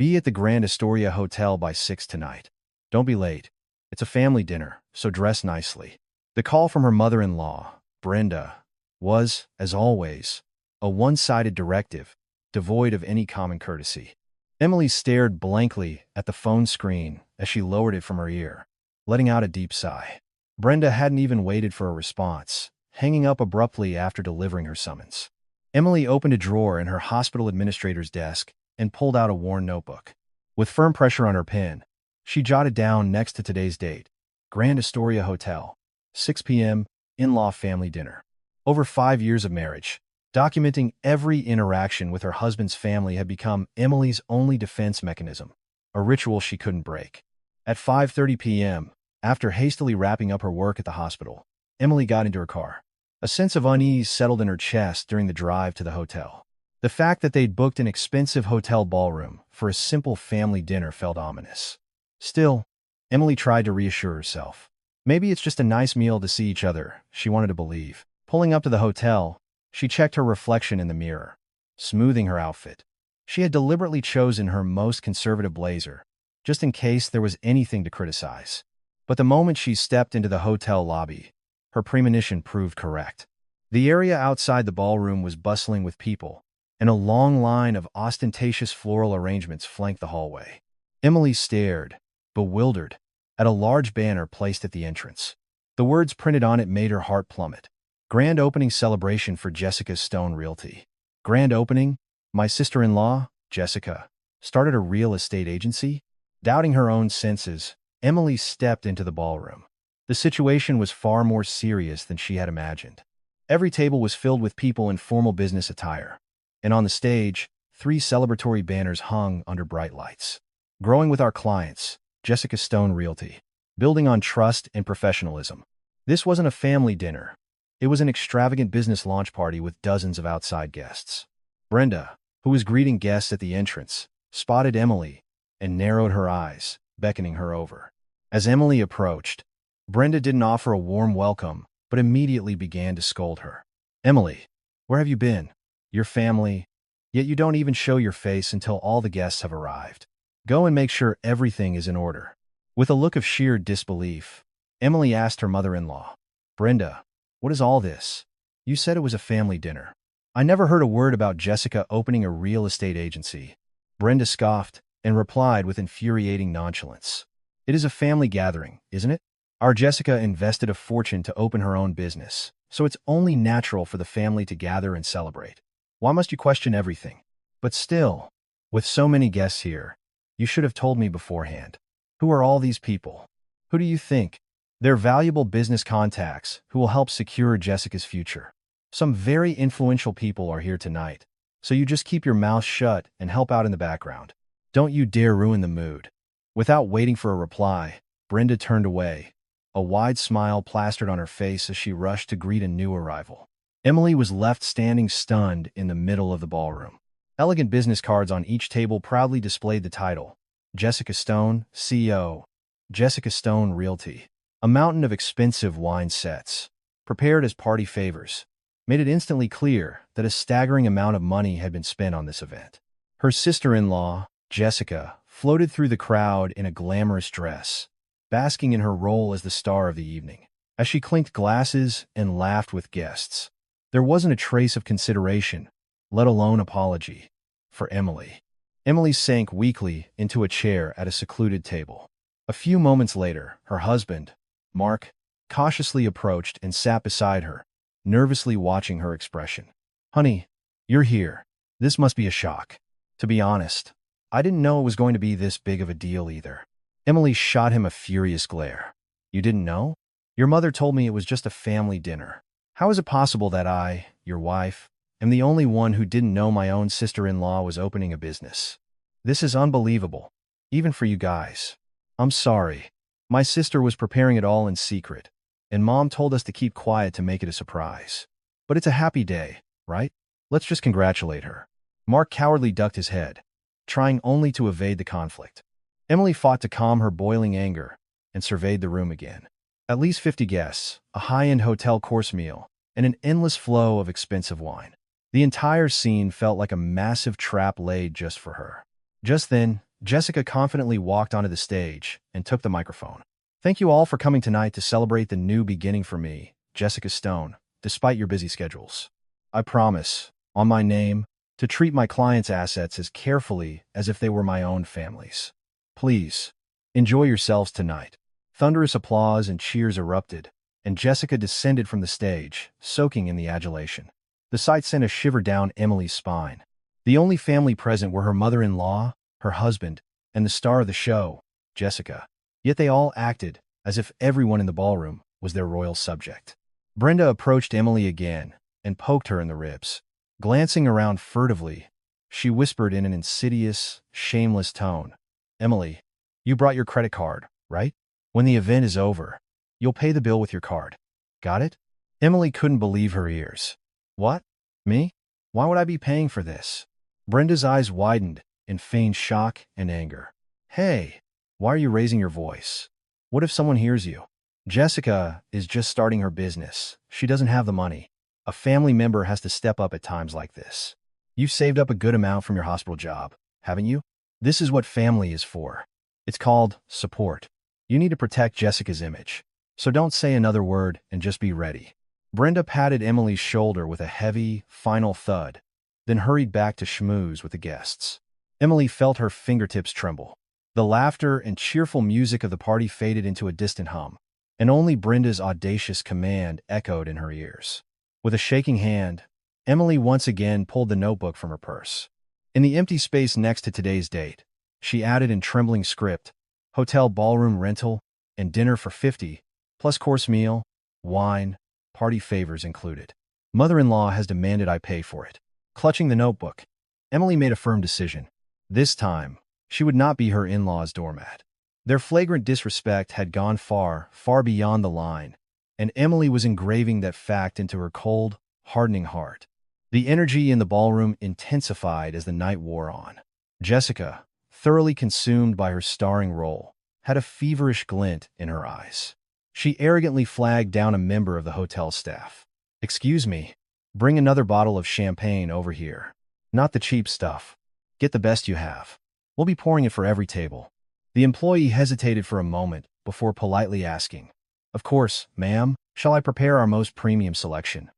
Be at the Grand Astoria Hotel by 6 tonight. Don't be late. It's a family dinner, so dress nicely." The call from her mother-in-law, Brenda, was, as always, a one-sided directive, devoid of any common courtesy. Emily stared blankly at the phone screen as she lowered it from her ear, letting out a deep sigh. Brenda hadn't even waited for a response, hanging up abruptly after delivering her summons. Emily opened a drawer in her hospital administrator's desk and pulled out a worn notebook. With firm pressure on her pen, she jotted down next to today's date, Grand Astoria Hotel, 6 p.m., in-law family dinner. Over 5 years of marriage, documenting every interaction with her husband's family had become Emily's only defense mechanism, a ritual she couldn't break. At 5:30 p.m., after hastily wrapping up her work at the hospital, Emily got into her car. A sense of unease settled in her chest during the drive to the hotel. The fact that they'd booked an expensive hotel ballroom for a simple family dinner felt ominous. Still, Emily tried to reassure herself. Maybe it's just a nice meal to see each other, she wanted to believe. Pulling up to the hotel, she checked her reflection in the mirror, smoothing her outfit. She had deliberately chosen her most conservative blazer, just in case there was anything to criticize. But the moment she stepped into the hotel lobby, her premonition proved correct. The area outside the ballroom was bustling with people, and a long line of ostentatious floral arrangements flanked the hallway. Emily stared, bewildered, at a large banner placed at the entrance. The words printed on it made her heart plummet. Grand opening celebration for Jessica Stone Realty. Grand opening? My sister-in-law, Jessica, started a real estate agency? Doubting her own senses, Emily stepped into the ballroom. The situation was far more serious than she had imagined. Every table was filled with people in formal business attire, and on the stage, 3 celebratory banners hung under bright lights. Growing with our clients, Jessica Stone Realty. Building on trust and professionalism. This wasn't a family dinner. It was an extravagant business launch party with dozens of outside guests. Brenda, who was greeting guests at the entrance, spotted Emily and narrowed her eyes, beckoning her over. As Emily approached, Brenda didn't offer a warm welcome, but immediately began to scold her. "Emily, where have you been? Your family, yet you don't even show your face until all the guests have arrived. Go and make sure everything is in order." With a look of sheer disbelief, Emily asked her mother-in-law, "Brenda, what is all this? You said it was a family dinner. I never heard a word about Jessica opening a real estate agency." Brenda scoffed and replied with infuriating nonchalance. "It is a family gathering, isn't it? Our Jessica invested a fortune to open her own business, so it's only natural for the family to gather and celebrate. Why must you question everything? But still, with so many guests here, you should have told me beforehand. Who are all these people? Who do you think? They're valuable business contacts who will help secure Jessica's future. Some very influential people are here tonight, so you just keep your mouth shut and help out in the background. Don't you dare ruin the mood." Without waiting for a reply, Brenda turned away, a wide smile plastered on her face as she rushed to greet a new arrival. Emily was left standing stunned in the middle of the ballroom. Elegant business cards on each table proudly displayed the title, Jessica Stone, CEO, Jessica Stone Realty. A mountain of expensive wine sets, prepared as party favors, made it instantly clear that a staggering amount of money had been spent on this event. Her sister-in-law, Jessica, floated through the crowd in a glamorous dress, basking in her role as the star of the evening. As she clinked glasses and laughed with guests, there wasn't a trace of consideration, let alone apology, for Emily. Emily sank weakly into a chair at a secluded table. A few moments later, her husband, Mark, cautiously approached and sat beside her, nervously watching her expression. "Honey, you're here. This must be a shock. To be honest, I didn't know it was going to be this big of a deal either." Emily shot him a furious glare. "You didn't know? Your mother told me it was just a family dinner. How is it possible that I, your wife, am the only one who didn't know my own sister-in-law was opening a business? This is unbelievable, even for you guys. I'm sorry. My sister was preparing it all in secret, and Mom told us to keep quiet to make it a surprise. But it's a happy day, right? Let's just congratulate her." Mark cowardly ducked his head, trying only to evade the conflict. Emily fought to calm her boiling anger and surveyed the room again. At least 50 guests, a high-end hotel course meal, and an endless flow of expensive wine. The entire scene felt like a massive trap laid just for her. Just then, Jessica confidently walked onto the stage and took the microphone. Thank you all for coming tonight to celebrate the new beginning for me, Jessica Stone, despite your busy schedules. I promise, on my name, to treat my clients' assets as carefully as if they were my own families. Please, enjoy yourselves tonight. Thunderous applause and cheers erupted, and Jessica descended from the stage, soaking in the adulation. The sight sent a shiver down Emily's spine. The only family present were her mother-in-law, her husband, and the star of the show, Jessica. Yet they all acted as if everyone in the ballroom was their royal subject. Brenda approached Emily again and poked her in the ribs. Glancing around furtively, she whispered in an insidious, shameless tone, "Emily, you brought your credit card, right? When the event is over, you'll pay the bill with your card. Got it?" Emily couldn't believe her ears. "What? Me? Why would I be paying for this?" Brenda's eyes widened in feigned shock and anger. "Hey, why are you raising your voice? What if someone hears you? Jessica is just starting her business. She doesn't have the money. A family member has to step up at times like this. You've saved up a good amount from your hospital job, haven't you? This is what family is for. It's called support. You need to protect Jessica's image. So don't say another word and just be ready." Brenda patted Emily's shoulder with a heavy, final thud, then hurried back to schmooze with the guests. Emily felt her fingertips tremble. The laughter and cheerful music of the party faded into a distant hum, and only Brenda's audacious command echoed in her ears. With a shaking hand, Emily once again pulled the notebook from her purse. In the empty space next to today's date, she added in trembling script, "Hotel ballroom rental and dinner for 50, plus course meal, wine, party favors included. Mother-in-law has demanded I pay for it." Clutching the notebook, Emily made a firm decision. This time, she would not be her in-laws' doormat. Their flagrant disrespect had gone far, far beyond the line, and Emily was engraving that fact into her cold, hardening heart. The energy in the ballroom intensified as the night wore on. Jessica, thoroughly consumed by her starring role, had a feverish glint in her eyes. She arrogantly flagged down a member of the hotel staff. "Excuse me, bring another bottle of champagne over here. Not the cheap stuff. Get the best you have. We'll be pouring it for every table." The employee hesitated for a moment before politely asking, "Of course, ma'am. Shall I prepare our most premium selection,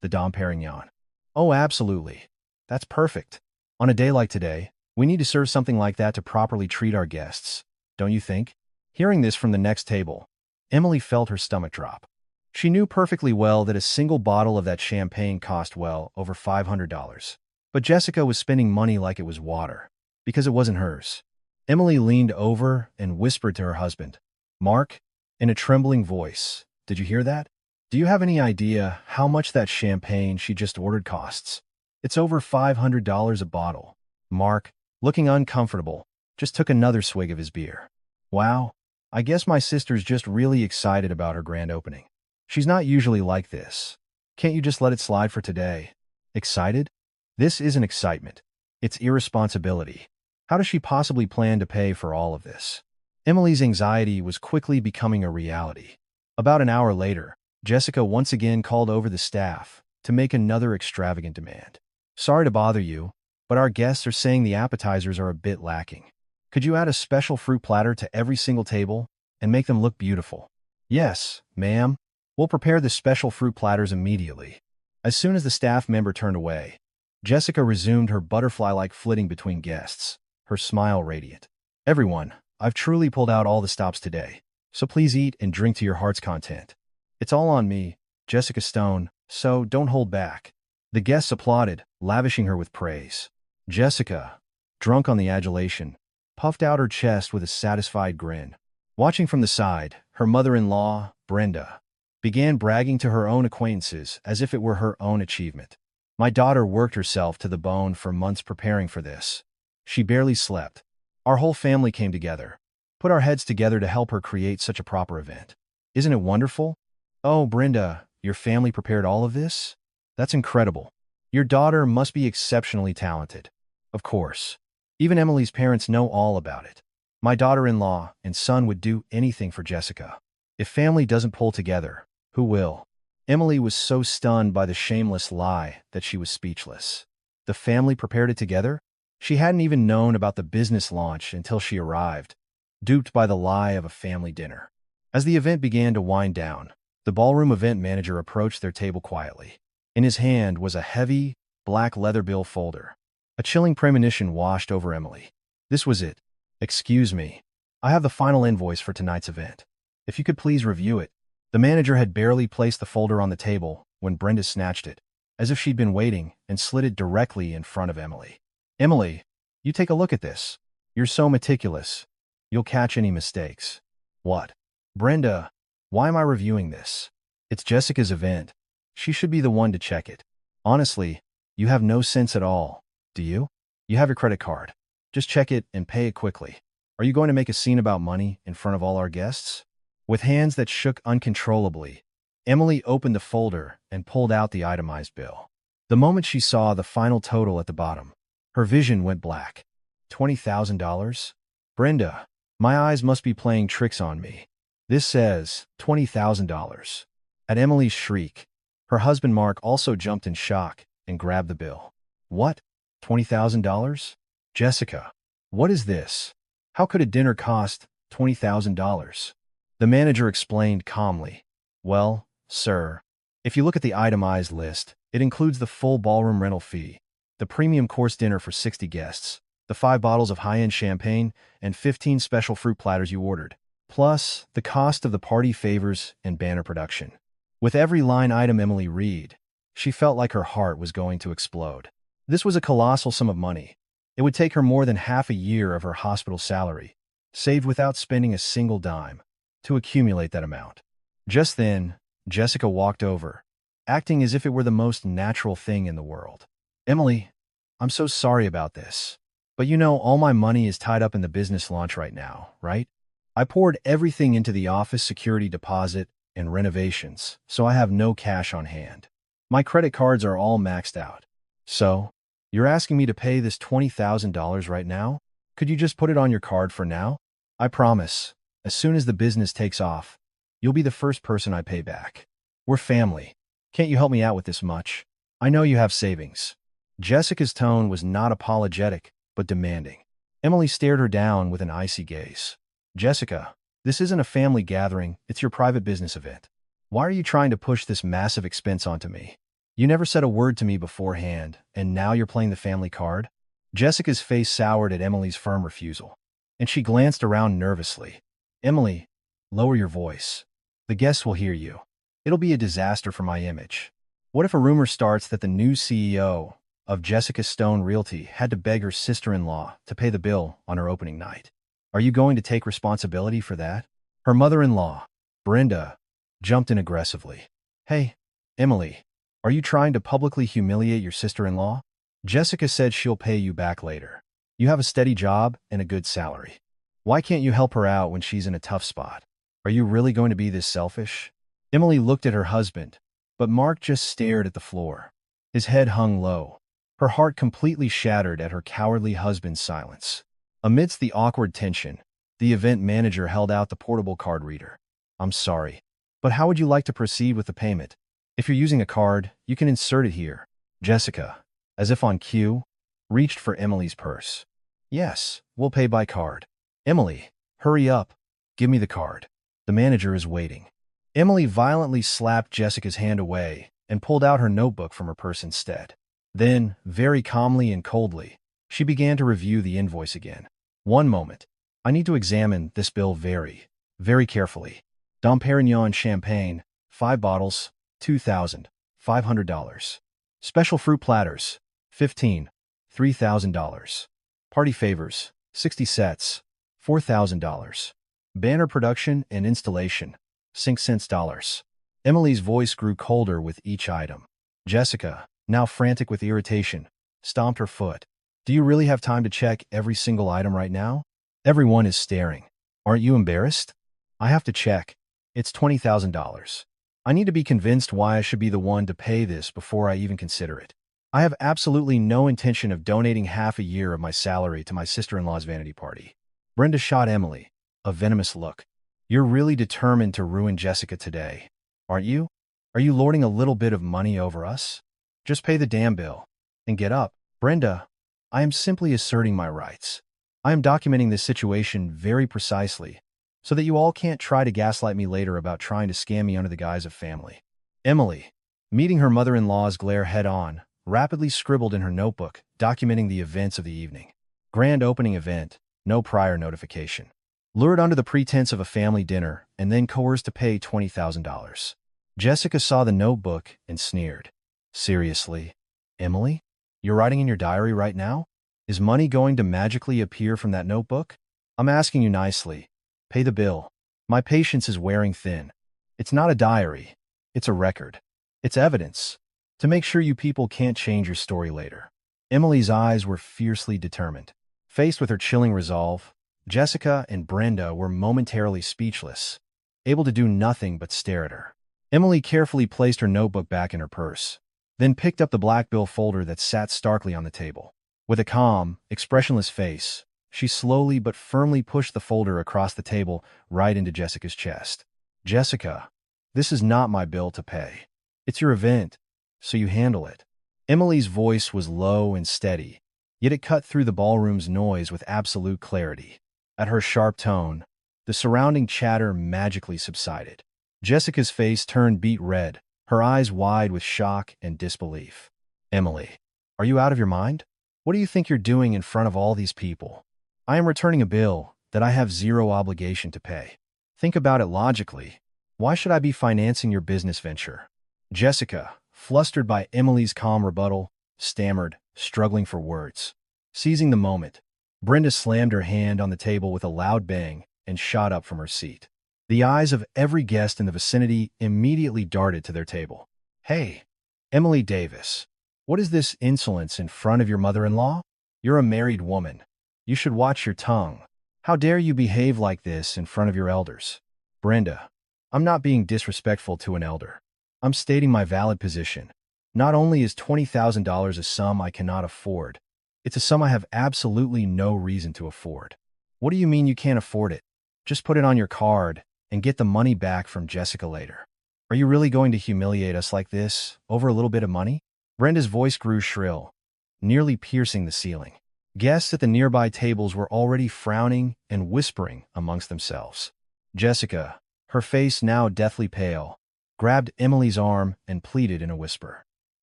the Dom Perignon?" "Oh, absolutely. That's perfect. On a day like today, we need to serve something like that to properly treat our guests, don't you think?" Hearing this from the next table, Emily felt her stomach drop. She knew perfectly well that a single bottle of that champagne cost well over $500. But Jessica was spending money like it was water, because it wasn't hers. Emily leaned over and whispered to her husband, "Mark," in a trembling voice, "did you hear that? Do you have any idea how much that champagne she just ordered costs? It's over $500 a bottle." Mark, looking uncomfortable, just took another swig of his beer. "Wow, I guess my sister's just really excited about her grand opening. She's not usually like this. Can't you just let it slide for today?" Excited? This isn't excitement. It's irresponsibility. How does she possibly plan to pay for all of this? Emily's anxiety was quickly becoming a reality. About an hour later, Jessica once again called over the staff to make another extravagant demand. "Sorry to bother you, but our guests are saying the appetizers are a bit lacking. Could you add a special fruit platter to every single table and make them look beautiful?" "Yes, ma'am. We'll prepare the special fruit platters immediately." As soon as the staff member turned away, Jessica resumed her butterfly-like flitting between guests, her smile radiant. "Everyone, I've truly pulled out all the stops today, so please eat and drink to your heart's content. It's all on me, Jessica Stone, so don't hold back." The guests applauded, lavishing her with praise. Jessica, drunk on the adulation, puffed out her chest with a satisfied grin. Watching from the side, her mother-in-law, Brenda, began bragging to her own acquaintances as if it were her own achievement. "My daughter worked herself to the bone for months preparing for this. She barely slept. Our whole family came together, put our heads together to help her create such a proper event. Isn't it wonderful?" "Oh, Brenda, your family prepared all of this? That's incredible. Your daughter must be exceptionally talented." "Of course. Even Emily's parents know all about it. My daughter-in-law and son would do anything for Jessica. If family doesn't pull together, who will?" Emily was so stunned by the shameless lie that she was speechless. The family prepared it together? She hadn't even known about the business launch until she arrived, duped by the lie of a family dinner. As the event began to wind down, the ballroom event manager approached their table quietly. In his hand was a heavy, black leather bill folder. A chilling premonition washed over Emily. This was it. "Excuse me. I have the final invoice for tonight's event. If you could please review it." The manager had barely placed the folder on the table when Brenda snatched it, as if she'd been waiting, and slid it directly in front of Emily. "Emily, you take a look at this. You're so meticulous. You'll catch any mistakes." "What? Brenda, why am I reviewing this? It's Jessica's event. She should be the one to check it. Honestly, you have no sense at all, do you? You have your credit card. Just check it and pay it quickly. Are you going to make a scene about money in front of all our guests?" With hands that shook uncontrollably, Emily opened the folder and pulled out the itemized bill. The moment she saw the final total at the bottom, her vision went black. $20,000? Brenda, my eyes must be playing tricks on me. This says $20,000. At Emily's shriek, her husband Mark also jumped in shock and grabbed the bill. "What? $20,000? Jessica, what is this? How could a dinner cost $20,000? The manager explained calmly. "Well, sir, if you look at the itemized list, it includes the full ballroom rental fee, the premium course dinner for 60 guests, the 5 bottles of high-end champagne, and 15 special fruit platters you ordered, plus the cost of the party favors and banner production." With every line item Emily read, she felt like her heart was going to explode. This was a colossal sum of money. It would take her more than half a year of her hospital salary, saved without spending a single dime, to accumulate that amount. Just then, Jessica walked over, acting as if it were the most natural thing in the world. "Emily, I'm so sorry about this. But you know, all my money is tied up in the business launch right now, right? I poured everything into the office security deposit and renovations, so I have no cash on hand. My credit cards are all maxed out. So, you're asking me to pay this $20,000 right now? Could you just put it on your card for now? I promise, as soon as the business takes off, you'll be the first person I pay back. We're family. Can't you help me out with this much? I know you have savings." Jessica's tone was not apologetic, but demanding. Emily stared her down with an icy gaze. "Jessica, this isn't a family gathering, it's your private business event. Why are you trying to push this massive expense onto me? You never said a word to me beforehand, and now you're playing the family card?" Jessica's face soured at Emily's firm refusal, and she glanced around nervously. "Emily, lower your voice. The guests will hear you. It'll be a disaster for my image. What if a rumor starts that the new CEO of Jessica Stone Realty had to beg her sister-in-law to pay the bill on her opening night? Are you going to take responsibility for that?" Her mother-in-law, Brenda, jumped in aggressively. "Hey, Emily, are you trying to publicly humiliate your sister-in-law? Jessica said she'll pay you back later. You have a steady job and a good salary. Why can't you help her out when she's in a tough spot? Are you really going to be this selfish?" Emily looked at her husband, but Mark just stared at the floor. His head hung low, her heart completely shattered at her cowardly husband's silence. Amidst the awkward tension, the event manager held out the portable card reader. "I'm sorry, but how would you like to proceed with the payment? If you're using a card, you can insert it here." Jessica, as if on cue, reached for Emily's purse. "Yes, we'll pay by card." "Emily, hurry up. Give me the card. The manager is waiting." Emily violently slapped Jessica's hand away and pulled out her notebook from her purse instead. Then, very calmly and coldly, she began to review the invoice again. "One moment. I need to examine this bill very, very carefully. Dom Perignon champagne, 5 bottles, $2,500. Special fruit platters, 15, $3,000. Party favors, 60 sets, $4,000. Banner production and installation, $6 cents. Emily's voice grew colder with each item. Jessica, now frantic with irritation, stomped her foot. "Do you really have time to check every single item right now? Everyone is staring. Aren't you embarrassed? I have to check. It's $20,000. I need to be convinced why I should be the one to pay this before I even consider it. I have absolutely no intention of donating half a year of my salary to my sister-in-law's vanity party." Brenda shot Emily a venomous look. "You're really determined to ruin Jessica today, aren't you? Are you lording a little bit of money over us? Just pay the damn bill and get up." Brenda, I am simply asserting my rights. I am documenting this situation very precisely so that you all can't try to gaslight me later about trying to scam me under the guise of family. Emily, meeting her mother-in-law's glare head-on, rapidly scribbled in her notebook, documenting the events of the evening. Grand opening event, no prior notification. Lured under the pretense of a family dinner and then coerced to pay $20,000. Jessica saw the notebook and sneered. Seriously, Emily? You're writing in your diary right now? Is money going to magically appear from that notebook? I'm asking you nicely. Pay the bill. My patience is wearing thin. It's not a diary. It's a record. It's evidence. To make sure you people can't change your story later. Emily's eyes were fiercely determined. Faced with her chilling resolve, Jessica and Brenda were momentarily speechless, able to do nothing but stare at her. Emily carefully placed her notebook back in her purse, then picked up the black bill folder that sat starkly on the table. With a calm, expressionless face, she slowly but firmly pushed the folder across the table right into Jessica's chest. Jessica, this is not my bill to pay. It's your event, so you handle it. Emily's voice was low and steady, yet it cut through the ballroom's noise with absolute clarity. At her sharp tone, the surrounding chatter magically subsided. Jessica's face turned beet red, her eyes wide with shock and disbelief. Emily, are you out of your mind? What do you think you're doing in front of all these people? I am returning a bill that I have zero obligation to pay. Think about it logically. Why should I be financing your business venture? Jessica, flustered by Emily's calm rebuttal, stammered, struggling for words. Seizing the moment, Brenda slammed her hand on the table with a loud bang and shot up from her seat. The eyes of every guest in the vicinity immediately darted to their table. Hey, Emily Davis, what is this insolence in front of your mother-in-law? You're a married woman. You should watch your tongue. How dare you behave like this in front of your elders? Brenda, I'm not being disrespectful to an elder. I'm stating my valid position. Not only is $20,000 a sum I cannot afford, it's a sum I have absolutely no reason to afford. What do you mean you can't afford it? Just put it on your card and get the money back from Jessica later. Are you really going to humiliate us like this over a little bit of money? Brenda's voice grew shrill, nearly piercing the ceiling. Guests at the nearby tables were already frowning and whispering amongst themselves. Jessica, her face now deathly pale, grabbed Emily's arm and pleaded in a whisper.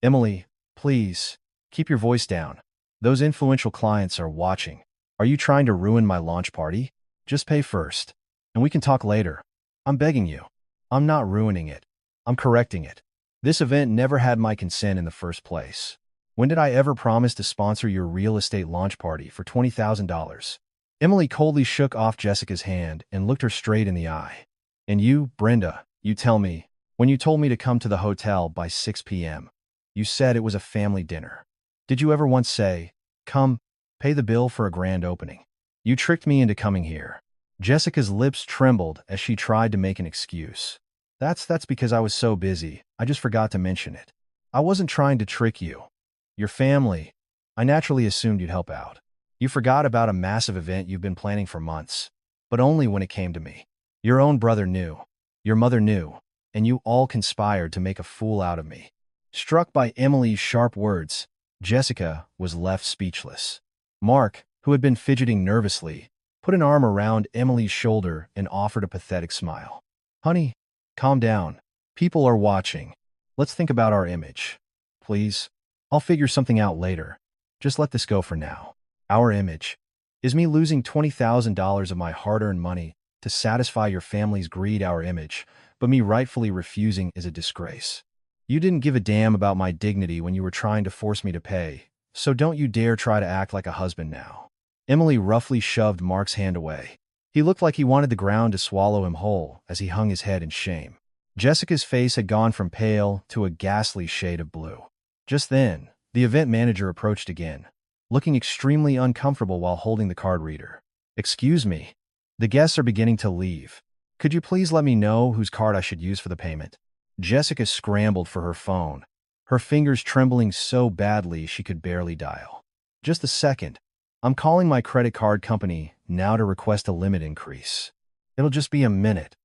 Emily, please, keep your voice down. Those influential clients are watching. Are you trying to ruin my launch party? Just pay first, and we can talk later. I'm begging you. I'm not ruining it. I'm correcting it. This event never had my consent in the first place. When did I ever promise to sponsor your real estate launch party for $20,000? Emily coldly shook off Jessica's hand and looked her straight in the eye. And you, Brenda, you tell me, when you told me to come to the hotel by 6 p.m., you said it was a family dinner. Did you ever once say, come, pay the bill for a grand opening? You tricked me into coming here. Jessica's lips trembled as she tried to make an excuse. That's because I was so busy. I just forgot to mention it. I wasn't trying to trick you. Your family. I naturally assumed you'd help out. You forgot about a massive event you've been planning for months, but only when it came to me. Your own brother knew. Your mother knew. And you all conspired to make a fool out of me. Struck by Emily's sharp words, Jessica was left speechless. Mark, who had been fidgeting nervously, put an arm around Emily's shoulder and offered a pathetic smile. Honey, calm down. People are watching. Let's think about our image. Please. I'll figure something out later. Just let this go for now. Our image. Is me losing $20,000 of my hard-earned money to satisfy your family's greed our image, but me rightfully refusing is a disgrace. You didn't give a damn about my dignity when you were trying to force me to pay, so don't you dare try to act like a husband now. Emily roughly shoved Mark's hand away. He looked like he wanted the ground to swallow him whole as he hung his head in shame. Jessica's face had gone from pale to a ghastly shade of blue. Just then, the event manager approached again, looking extremely uncomfortable while holding the card reader. Excuse me. The guests are beginning to leave. Could you please let me know whose card I should use for the payment? Jessica scrambled for her phone, her fingers trembling so badly she could barely dial. Just a second. I'm calling my credit card company now to request a limit increase. It'll just be a minute.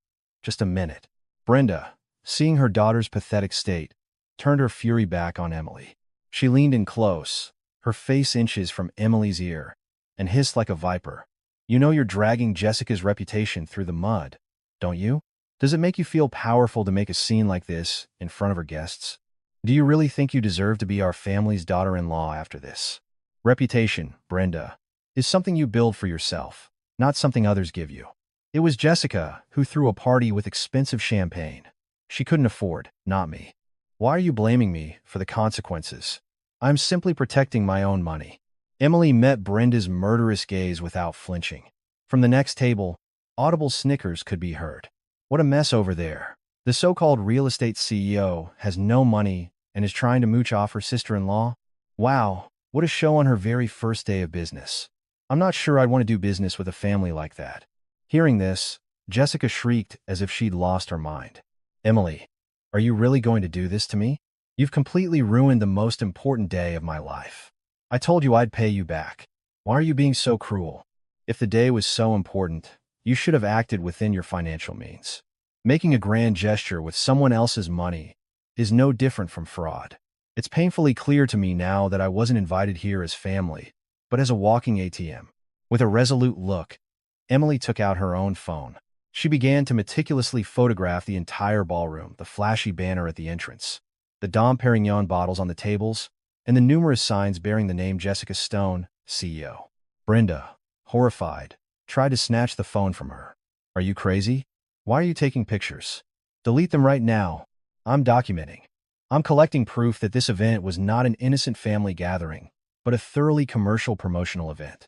Just a minute. Brenda, seeing her daughter's pathetic state, turned her fury back on Emily. She leaned in close, her face inches from Emily's ear, and hissed like a viper. You know you're dragging Jessica's reputation through the mud, don't you? Does it make you feel powerful to make a scene like this in front of her guests? Do you really think you deserve to be our family's daughter-in-law after this? Reputation, Brenda, is something you build for yourself, not something others give you. It was Jessica who threw a party with expensive champagne. She couldn't afford, not me. Why are you blaming me for the consequences? I'm simply protecting my own money. Emily met Brenda's murderous gaze without flinching. From the next table, audible snickers could be heard. What a mess over there. The so-called real estate CEO has no money and is trying to mooch off her sister-in-law? Wow, what a show on her very first day of business. I'm not sure I'd want to do business with a family like that. Hearing this, Jessica shrieked as if she'd lost her mind. Emily, are you really going to do this to me? You've completely ruined the most important day of my life. I told you I'd pay you back. Why are you being so cruel? If the day was so important, you should have acted within your financial means. Making a grand gesture with someone else's money is no different from fraud. It's painfully clear to me now that I wasn't invited here as family, but as a walking ATM. With a resolute look, Emily took out her own phone. She began to meticulously photograph the entire ballroom, the flashy banner at the entrance, the Dom Perignon bottles on the tables, and the numerous signs bearing the name Jessica Stone, CEO. Brenda, horrified, tried to snatch the phone from her. Are you crazy? Why are you taking pictures? Delete them right now. I'm documenting. I'm collecting proof that this event was not an innocent family gathering, but a thoroughly commercial promotional event.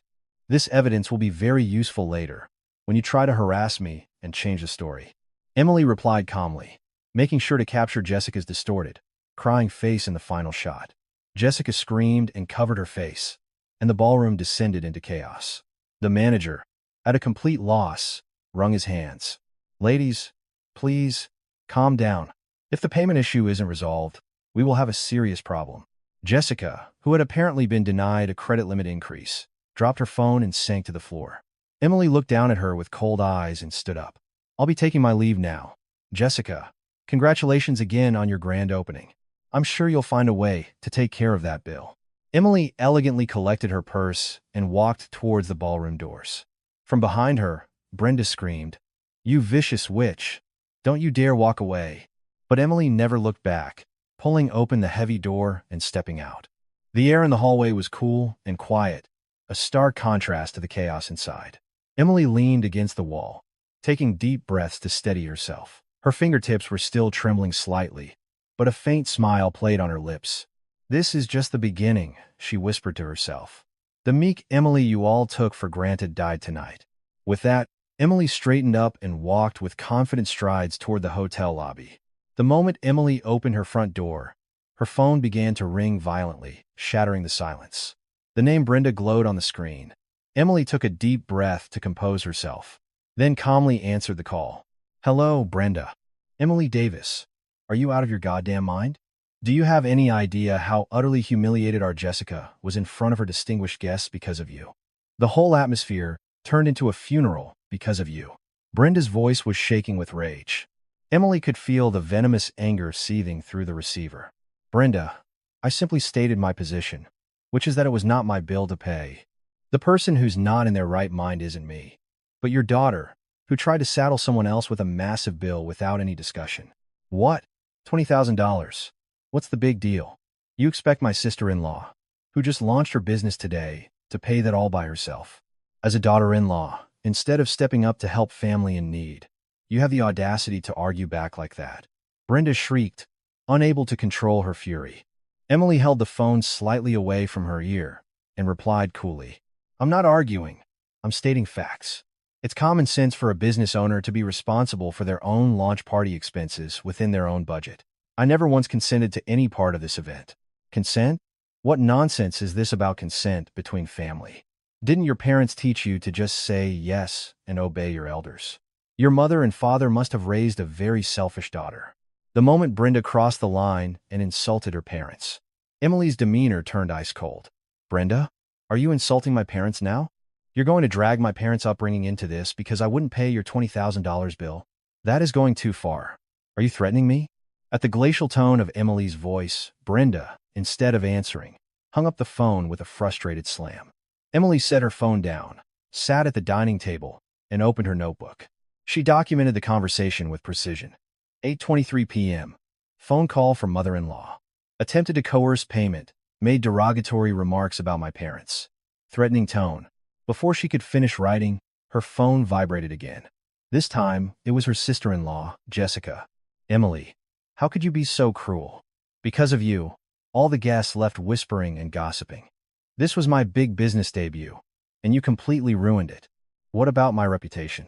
This evidence will be very useful later, when you try to harass me and change the story. Emily replied calmly, making sure to capture Jessica's distorted, crying face in the final shot. Jessica screamed and covered her face, and the ballroom descended into chaos. The manager, at a complete loss, wrung his hands. Ladies, please, calm down. If the payment issue isn't resolved, we will have a serious problem. Jessica, who had apparently been denied a credit limit increase, dropped her phone and sank to the floor. Emily looked down at her with cold eyes and stood up. I'll be taking my leave now. Jessica, congratulations again on your grand opening. I'm sure you'll find a way to take care of that bill. Emily elegantly collected her purse and walked towards the ballroom doors. From behind her, Brenda screamed, "You vicious witch! Don't you dare walk away." But Emily never looked back, pulling open the heavy door and stepping out. The air in the hallway was cool and quiet, a stark contrast to the chaos inside. Emily leaned against the wall, taking deep breaths to steady herself. Her fingertips were still trembling slightly, but a faint smile played on her lips. This is just the beginning, she whispered to herself. The meek Emily you all took for granted died tonight. With that, Emily straightened up and walked with confident strides toward the hotel lobby. The moment Emily opened her front door, her phone began to ring violently, shattering the silence. The name Brenda glowed on the screen. Emily took a deep breath to compose herself, then calmly answered the call. Hello, Brenda. Emily Davis. Are you out of your goddamn mind? Do you have any idea how utterly humiliated our Jessica was in front of her distinguished guests because of you? The whole atmosphere turned into a funeral because of you. Brenda's voice was shaking with rage. Emily could feel the venomous anger seething through the receiver. Brenda, I simply stated my position, which is that it was not my bill to pay. The person who's not in their right mind isn't me, but your daughter, who tried to saddle someone else with a massive bill without any discussion. What? $20,000. What's the big deal? You expect my sister-in-law, who just launched her business today, to pay that all by herself. As a daughter-in-law, instead of stepping up to help family in need, you have the audacity to argue back like that. Brenda shrieked, unable to control her fury. Emily held the phone slightly away from her ear and replied coolly, I'm not arguing. I'm stating facts. It's common sense for a business owner to be responsible for their own launch party expenses within their own budget. I never once consented to any part of this event. Consent? What nonsense is this about consent between family? Didn't your parents teach you to just say yes and obey your elders? Your mother and father must have raised a very selfish daughter. The moment Brenda crossed the line and insulted her parents, Emily's demeanor turned ice cold. Brenda, are you insulting my parents now? You're going to drag my parents' upbringing into this because I wouldn't pay your $20,000 bill? That is going too far. Are you threatening me? At the glacial tone of Emily's voice, Brenda, instead of answering, hung up the phone with a frustrated slam. Emily set her phone down, sat at the dining table, and opened her notebook. She documented the conversation with precision. 8:23 p.m. Phone call from mother-in-law. Attempted to coerce payment, made derogatory remarks about my parents. Threatening tone. Before she could finish writing, her phone vibrated again. This time, it was her sister-in-law, Jessica. Emily, how could you be so cruel? Because of you, all the guests left whispering and gossiping. This was my big business debut, and you completely ruined it. What about my reputation?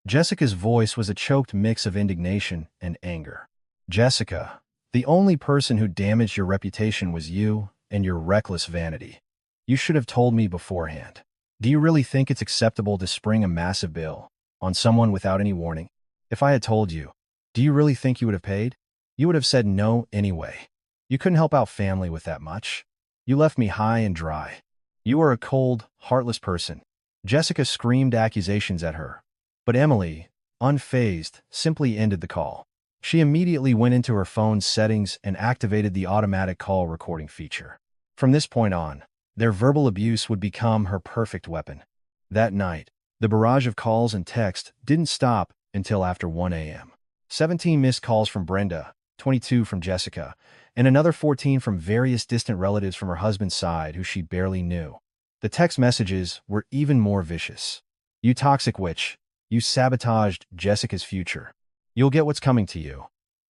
Jessica's voice was a choked mix of indignation and anger. Jessica, the only person who damaged your reputation was you and your reckless vanity. You should have told me beforehand. Do you really think it's acceptable to spring a massive bill on someone without any warning? If I had told you, do you really think you would have paid? You would have said no anyway. You couldn't help out family with that much. You left me high and dry. You are a cold, heartless person. Jessica screamed accusations at her, but Emily, unfazed, simply ended the call. She immediately went into her phone's settings and activated the automatic call recording feature. From this point on, their verbal abuse would become her perfect weapon. That night, the barrage of calls and text didn't stop until after 1 a.m. 17 missed calls from Brenda, 22 from Jessica, and another 14 from various distant relatives from her husband's side who she barely knew. The text messages were even more vicious. You toxic witch. You sabotaged Jessica's future. You'll get what's coming to you.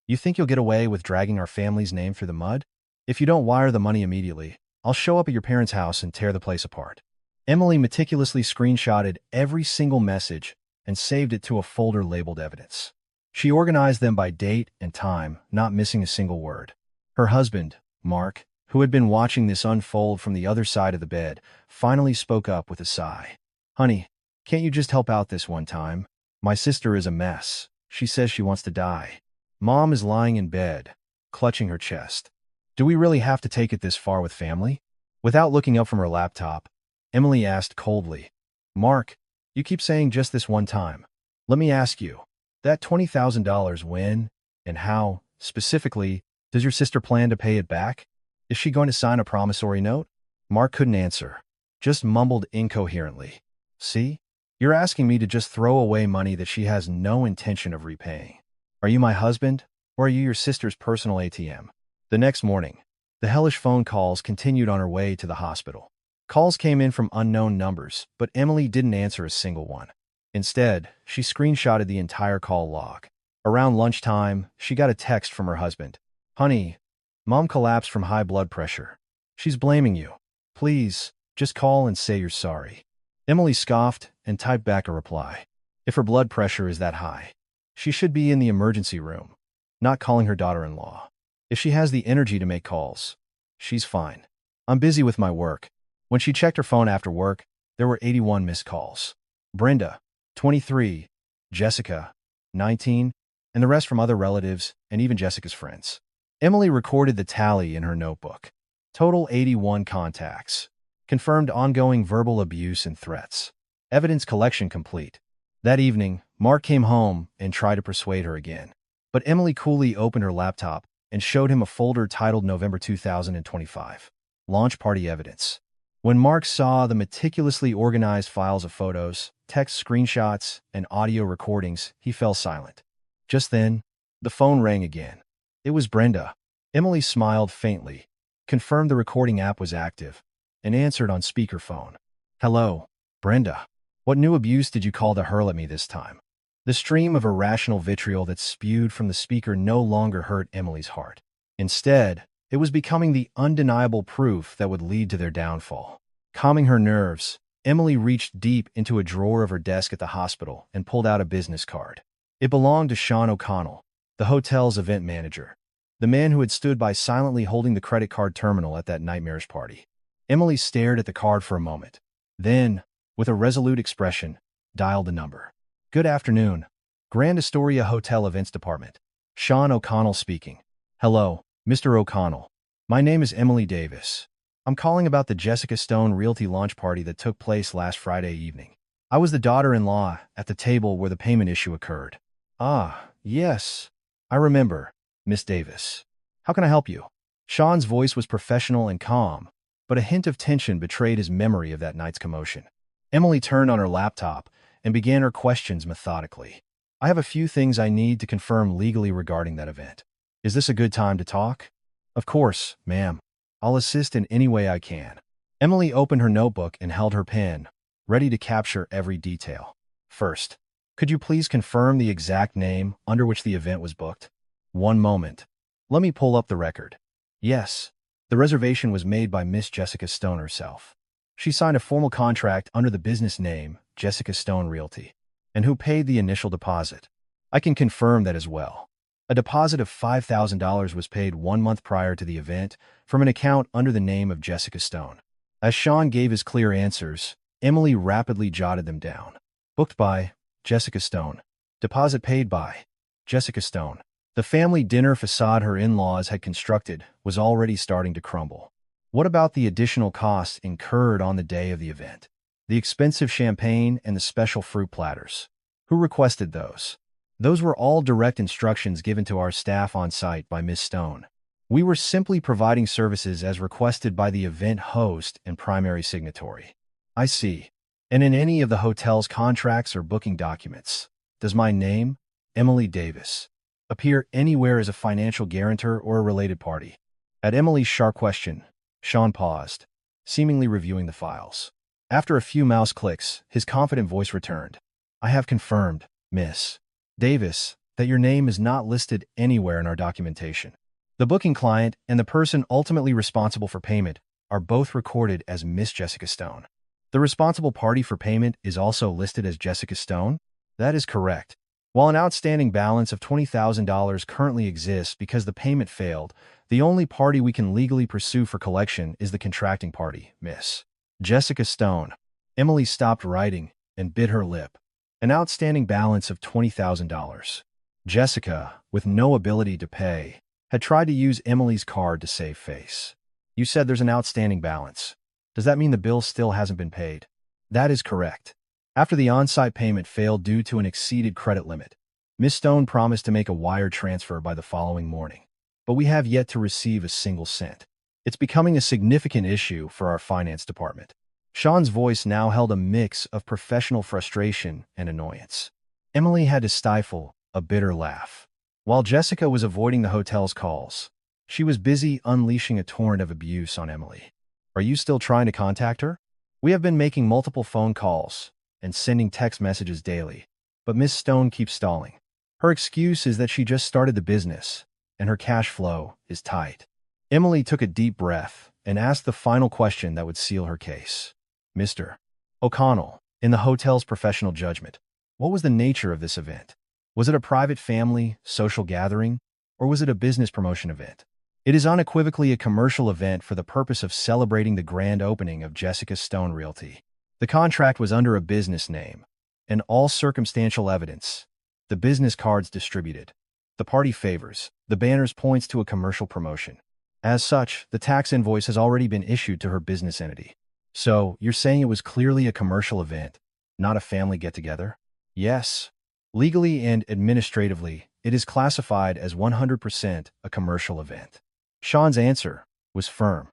You think you'll get away with dragging our family's name through the mud? If you don't wire the money immediately, I'll show up at your parents' house and tear the place apart. Emily meticulously screenshotted every single message and saved it to a folder labeled evidence. She organized them by date and time, not missing a single word. Her husband, Mark, who had been watching this unfold from the other side of the bed, finally spoke up with a sigh. Honey, can't you just help out this one time? My sister is a mess. She says she wants to die. Mom is lying in bed, clutching her chest. Do we really have to take it this far with family? Without looking up from her laptop, Emily asked coldly, Mark, you keep saying just this one time. Let me ask you, that $20,000 when and how, specifically, does your sister plan to pay it back? Is she going to sign a promissory note? Mark couldn't answer, just mumbled incoherently. See? You're asking me to just throw away money that she has no intention of repaying. Are you my husband, or are you your sister's personal ATM? The next morning, the hellish phone calls continued on her way to the hospital. Calls came in from unknown numbers, but Emily didn't answer a single one. Instead, she screenshotted the entire call log. Around lunchtime, she got a text from her husband. Honey, Mom collapsed from high blood pressure. She's blaming you. Please, just call and say you're sorry. Emily scoffed and typed back a reply. If her blood pressure is that high, she should be in the emergency room, not calling her daughter-in-law. If she has the energy to make calls, she's fine. I'm busy with my work. When she checked her phone after work, there were 81 missed calls. Brenda, 23, Jessica, 19, and the rest from other relatives and even Jessica's friends. Emily recorded the tally in her notebook. Total 81 contacts. Confirmed ongoing verbal abuse and threats. Evidence collection complete. That evening, Mark came home and tried to persuade her again. But Emily coolly opened her laptop and showed him a folder titled November 2025. Launch party evidence. When Mark saw the meticulously organized files of photos, text screenshots, and audio recordings, he fell silent. Just then, the phone rang again. It was Brenda. Emily smiled faintly, confirmed the recording app was active, and answered on speakerphone. Hello, Brenda. What new abuse did you call to hurl at me this time? The stream of irrational vitriol that spewed from the speaker no longer hurt Emily's heart. Instead, it was becoming the undeniable proof that would lead to their downfall. Calming her nerves, Emily reached deep into a drawer of her desk at the hospital and pulled out a business card. It belonged to Sean O'Connell, the hotel's event manager, the man who had stood by silently holding the credit card terminal at that nightmarish party. Emily stared at the card for a moment. Then, with a resolute expression, dialed the number. Good afternoon. Grand Astoria Hotel Events Department. Sean O'Connell speaking. Hello, Mr. O'Connell. My name is Emily Davis. I'm calling about the Jessica Stone Realty launch party that took place last Friday evening. I was the daughter-in-law at the table where the payment issue occurred. Ah, yes. I remember, Miss Davis. How can I help you? Sean's voice was professional and calm, but a hint of tension betrayed his memory of that night's commotion. Emily turned on her laptop and began her questions methodically. I have a few things I need to confirm legally regarding that event. Is this a good time to talk? Of course, ma'am. I'll assist in any way I can. Emily opened her notebook and held her pen, ready to capture every detail. First, could you please confirm the exact name under which the event was booked? One moment. Let me pull up the record. Yes, the reservation was made by Miss Jessica Stone herself. She signed a formal contract under the business name Jessica Stone Realty. And who paid the initial deposit? I can confirm that as well. A deposit of $5,000 was paid 1 month prior to the event from an account under the name of Jessica Stone. As Sean gave his clear answers, Emily rapidly jotted them down. Booked by Jessica Stone. Deposit paid by Jessica Stone. The family dinner facade her in-laws had constructed was already starting to crumble. What about the additional costs incurred on the day of the event? The expensive champagne and the special fruit platters. Who requested those? Those were all direct instructions given to our staff on site by Miss Stone. We were simply providing services as requested by the event host and primary signatory. I see. And in any of the hotel's contracts or booking documents, does my name, Emily Davis, appear anywhere as a financial guarantor or a related party? At Emily's sharp question, Sean paused, seemingly reviewing the files. After a few mouse clicks, his confident voice returned. I have confirmed, Miss Davis, that your name is not listed anywhere in our documentation. The booking client and the person ultimately responsible for payment are both recorded as Miss Jessica Stone. The responsible party for payment is also listed as Jessica Stone? That is correct. While an outstanding balance of $20,000 currently exists because the payment failed, the only party we can legally pursue for collection is the contracting party, Miss Jessica Stone. Emily stopped writing and bit her lip. An outstanding balance of $20,000. Jessica, with no ability to pay, had tried to use Emily's card to save face. You said there's an outstanding balance. Does that mean the bill still hasn't been paid? That is correct. After the on-site payment failed due to an exceeded credit limit, Miss Stone promised to make a wire transfer by the following morning. But we have yet to receive a single cent. It's becoming a significant issue for our finance department. Sean's voice now held a mix of professional frustration and annoyance. Emily had to stifle a bitter laugh. While Jessica was avoiding the hotel's calls, she was busy unleashing a torrent of abuse on Emily. Are you still trying to contact her? We have been making multiple phone calls and sending text messages daily, but Miss Stone keeps stalling. Her excuse is that she just started the business, and her cash flow is tight. Emily took a deep breath and asked the final question that would seal her case. Mr. O'Connell, in the hotel's professional judgment, what was the nature of this event? Was it a private family, social gathering, or was it a business promotion event? It is unequivocally a commercial event for the purpose of celebrating the grand opening of Jessica Stone Realty. The contract was under a business name, and all circumstantial evidence, the business cards distributed, the party favors, the banners points to a commercial promotion. As such, the tax invoice has already been issued to her business entity. So, you're saying it was clearly a commercial event, not a family get-together? Yes. Legally and administratively, it is classified as 100% a commercial event. Sean's answer was firm.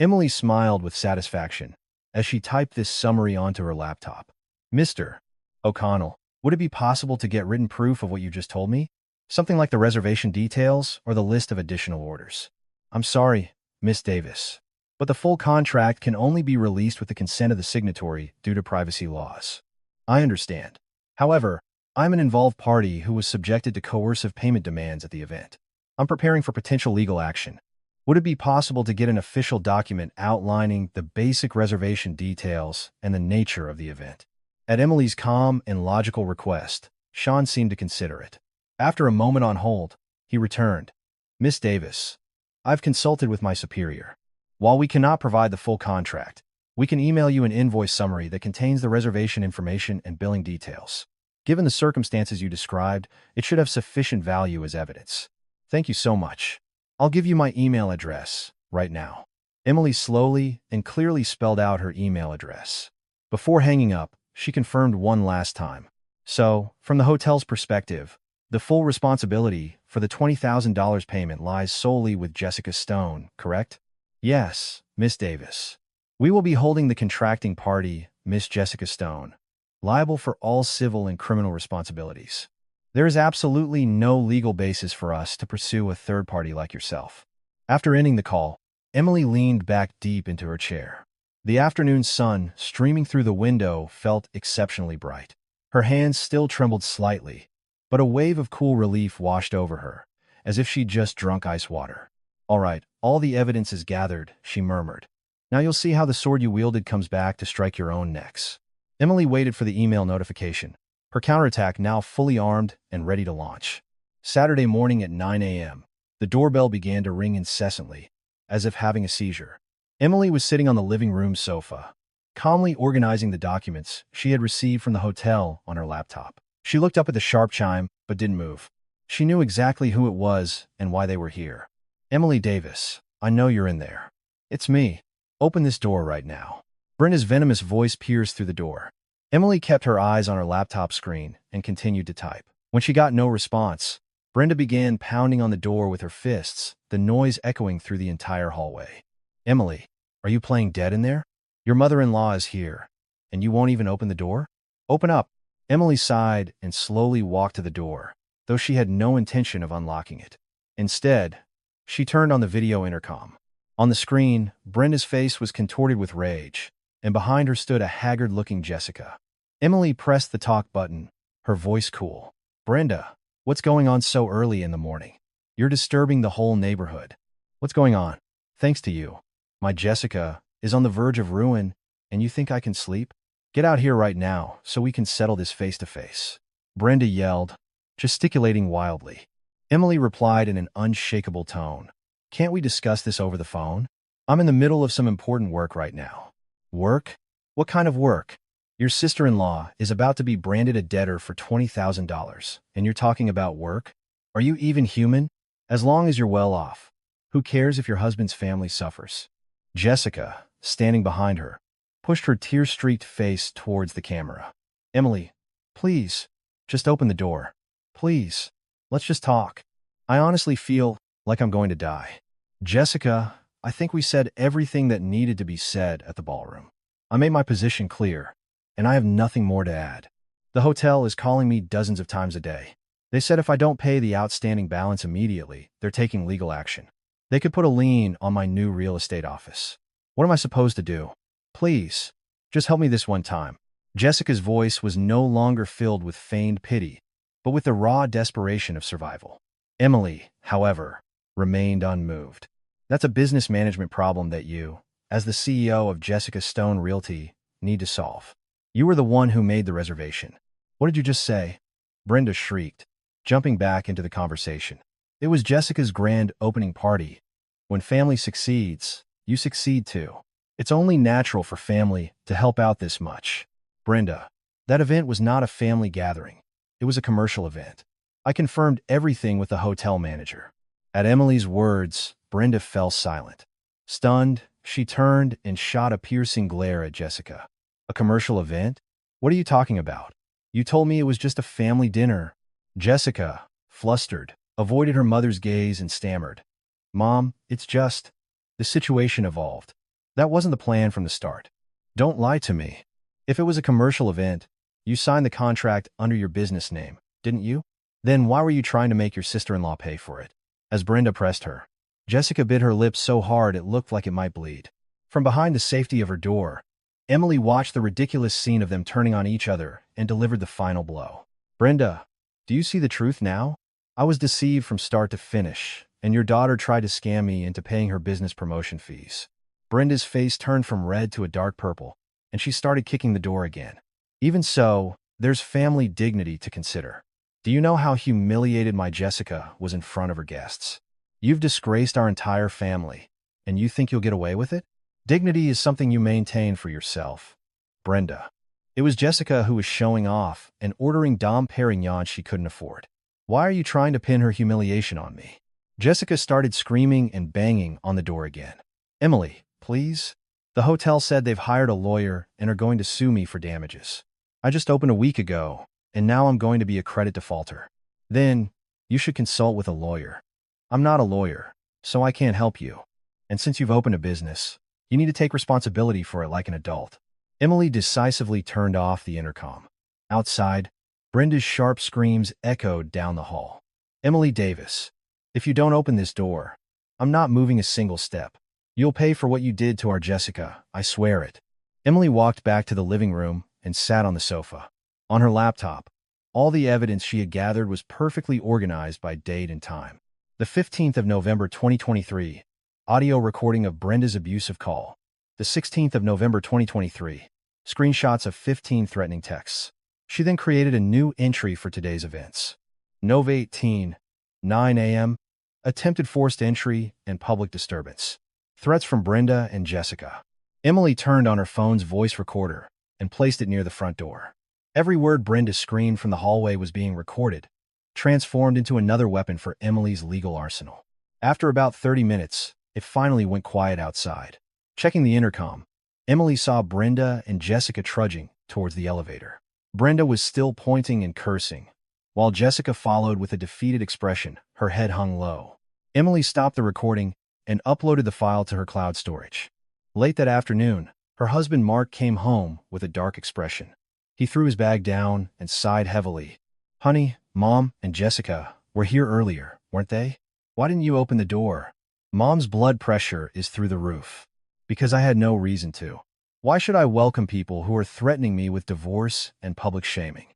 Emily smiled with satisfaction as she typed this summary onto her laptop. Mr. O'Connell, would it be possible to get written proof of what you just told me? Something like the reservation details or the list of additional orders. I'm sorry, Miss Davis, but the full contract can only be released with the consent of the signatory due to privacy laws. I understand. However, I'm an involved party who was subjected to coercive payment demands at the event. I'm preparing for potential legal action. Would it be possible to get an official document outlining the basic reservation details and the nature of the event? At Emily's calm and logical request, Sean seemed to consider it. After a moment on hold, he returned. Miss Davis, I've consulted with my superior. While we cannot provide the full contract, we can email you an invoice summary that contains the reservation information and billing details. Given the circumstances you described, it should have sufficient value as evidence. Thank you so much. I'll give you my email address right now. Emily slowly and clearly spelled out her email address. Before hanging up, she confirmed one last time. So, from the hotel's perspective, the full responsibility for the $20,000 payment lies solely with Jessica Stone, correct? Yes, Miss Davis. We will be holding the contracting party, Miss Jessica Stone, liable for all civil and criminal responsibilities. There is absolutely no legal basis for us to pursue a third party like yourself. After ending the call, Emily leaned back deep into her chair. The afternoon sun, streaming through the window, felt exceptionally bright. Her hands still trembled slightly, but a wave of cool relief washed over her, as if she'd just drunk ice water. "All right, all the evidence is gathered," she murmured. "Now you'll see how the sword you wielded comes back to strike your own necks." Emily waited for the email notification, her counterattack now fully armed and ready to launch. Saturday morning at 9 a.m., the doorbell began to ring incessantly, as if having a seizure. Emily was sitting on the living room sofa, calmly organizing the documents she had received from the hotel on her laptop. She looked up at the sharp chime, but didn't move. She knew exactly who it was and why they were here. "Emily Davis, I know you're in there. It's me. Open this door right now." Brenda's venomous voice pierced through the door. Emily kept her eyes on her laptop screen and continued to type. When she got no response, Brenda began pounding on the door with her fists, the noise echoing through the entire hallway. "Emily, are you playing dead in there? Your mother-in-law is here, and you won't even open the door? Open up." Emily sighed and slowly walked to the door, though she had no intention of unlocking it. Instead, she turned on the video intercom. On the screen, Brenda's face was contorted with rage, and behind her stood a haggard-looking Jessica. Emily pressed the talk button, her voice cool. "Brenda, what's going on so early in the morning? You're disturbing the whole neighborhood. What's going on? Thanks to you, my Jessica is on the verge of ruin, and you think I can sleep? Get out here right now so we can settle this face-to-face." Brenda yelled, gesticulating wildly. Emily replied in an unshakable tone. "Can't we discuss this over the phone? I'm in the middle of some important work right now." "Work? What kind of work? Your sister-in-law is about to be branded a debtor for $20,000, and you're talking about work? Are you even human? As long as you're well off, who cares if your husband's family suffers?" Jessica, standing behind her, pushed her tear-streaked face towards the camera. "Emily, please, just open the door. Please, let's just talk. I honestly feel like I'm going to die." "Jessica, I think we said everything that needed to be said at the ballroom. I made my position clear, and I have nothing more to add. The hotel is calling me dozens of times a day. They said if I don't pay the outstanding balance immediately, they're taking legal action. They could put a lien on my new real estate office. What am I supposed to do? Please, just help me this one time." Jessica's voice was no longer filled with feigned pity, but with the raw desperation of survival. Emily, however, remained unmoved. "That's a business management problem that you, as the CEO of Jessica Stone Realty, need to solve. You were the one who made the reservation." "What did you just say?" Brenda shrieked, jumping back into the conversation. "It was Jessica's grand opening party. When family succeeds, you succeed too. It's only natural for family to help out this much." "Brenda, that event was not a family gathering. It was a commercial event. I confirmed everything with the hotel manager." At Emily's words, Brenda fell silent. Stunned, she turned and shot a piercing glare at Jessica. "A commercial event? What are you talking about? You told me it was just a family dinner." Jessica, flustered, avoided her mother's gaze and stammered. "Mom, it's just... the situation evolved. That wasn't the plan from the start. Don't lie to me. If it was a commercial event, you signed the contract under your business name, didn't you? Then why were you trying to make your sister-in-law pay for it?" As Brenda pressed her, Jessica bit her lips so hard it looked like it might bleed. From behind the safety of her door, Emily watched the ridiculous scene of them turning on each other and delivered the final blow. "Brenda, do you see the truth now? I was deceived from start to finish, and your daughter tried to scam me into paying her business promotion fees." Brenda's face turned from red to a dark purple, and she started kicking the door again. "Even so, there's family dignity to consider. Do you know how humiliated my Jessica was in front of her guests? You've disgraced our entire family, and you think you'll get away with it? Dignity is something you maintain for yourself." "Brenda, it was Jessica who was showing off and ordering Dom Perignon she couldn't afford. Why are you trying to pin her humiliation on me?" Jessica started screaming and banging on the door again. "Emily, please? The hotel said they've hired a lawyer and are going to sue me for damages. I just opened a week ago, and now I'm going to be a credit defaulter. Then, you should consult with a lawyer. I'm not a lawyer, so I can't help you. And since you've opened a business, You need to take responsibility for it like an adult. Emily decisively turned off the intercom. Outside, Brenda's sharp screams echoed down the hall. Emily Davis, if you don't open this door, I'm not moving a single step. You'll pay for what you did to our Jessica, I swear it. Emily walked back to the living room and sat on the sofa. On her laptop, all the evidence she had gathered was perfectly organized by date and time. The 15th of November 2023, audio recording of Brenda's abusive call. The 16th of November 2023, screenshots of 15 threatening texts. She then created a new entry for today's events. Nov 18, 9 a.m., attempted forced entry and public disturbance. Threats from Brenda and Jessica. Emily turned on her phone's voice recorder and placed it near the front door. Every word Brenda screamed from the hallway was being recorded, transformed into another weapon for Emily's legal arsenal. After about 30 minutes, it finally went quiet outside. Checking the intercom, Emily saw Brenda and Jessica trudging towards the elevator. Brenda was still pointing and cursing, while Jessica followed with a defeated expression, her head hung low. Emily stopped the recording and uploaded the file to her cloud storage. Late that afternoon, her husband Mark came home with a dark expression. He threw his bag down and sighed heavily. Honey, Mom and Jessica were here earlier, weren't they? Why didn't you open the door? Mom's blood pressure is through the roof. Because I had no reason to. Why should I welcome people who are threatening me with divorce and public shaming?